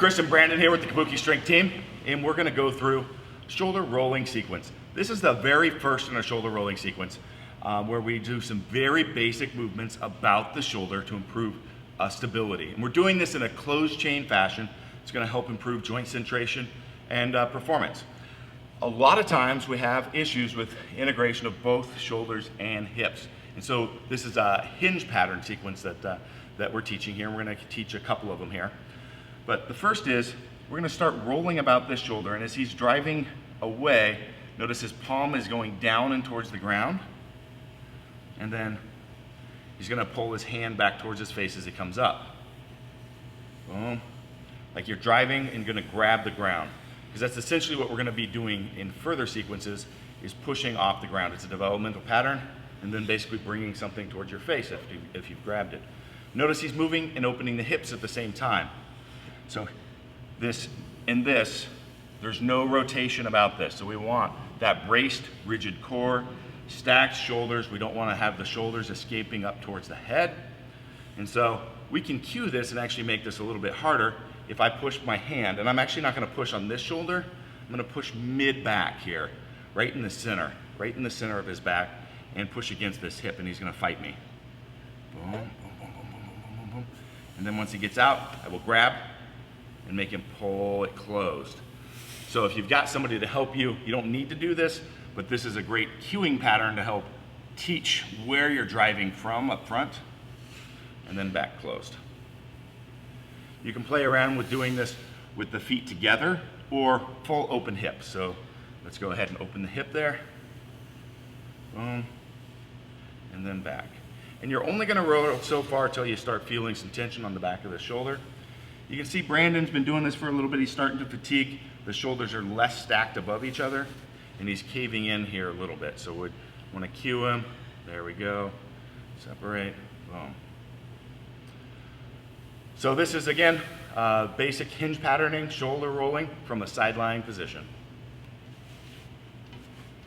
Chris and Brandon here with the Kabuki Strength team, and we're gonna go through shoulder rolling sequence. This is the very first in our shoulder rolling sequence, where we do some very basic movements about the shoulder to improve stability. And we're doing this in a closed chain fashion. It's gonna help improve joint centration and performance. A lot of times we have issues with integration of both shoulders and hips. And so this is a hinge pattern sequence that we're teaching here. We're gonna teach a couple of them here. But the first is, we're gonna start rolling about this shoulder, and as he's driving away, notice his palm is going down and towards the ground, and then he's gonna pull his hand back towards his face as he comes up. Boom. Like you're driving and gonna grab the ground. Because that's essentially what we're gonna be doing in further sequences, is pushing off the ground. It's a developmental pattern, and then basically bringing something towards your face if you've grabbed it. Notice he's moving and opening the hips at the same time. So this, there's no rotation about this. So we want that braced, rigid core, stacked shoulders. We don't want to have the shoulders escaping up towards the head. And so we can cue this and actually make this a little bit harder if I push my hand. And I'm actually not going to push on this shoulder. I'm going to push mid-back here, right in the center of his back, and push against this hip, and he's going to fight me. Boom, boom, boom, boom, boom, boom, boom, boom. And then once he gets out, I will grab and make him pull it closed. So if you've got somebody to help you, you don't need to do this, but this is a great cueing pattern to help teach where you're driving from up front, and then back closed. You can play around with doing this with the feet together or full open hip. So let's go ahead and open the hip there. Boom, and then back. And you're only gonna roll so far till you start feeling some tension on the back of the shoulder. You can see Brandon's been doing this for a little bit. He's starting to fatigue. The shoulders are less stacked above each other, and he's caving in here a little bit. So we want to cue him. There we go. Separate. Boom. So this is, again, basic hinge patterning, shoulder rolling from a sideline position.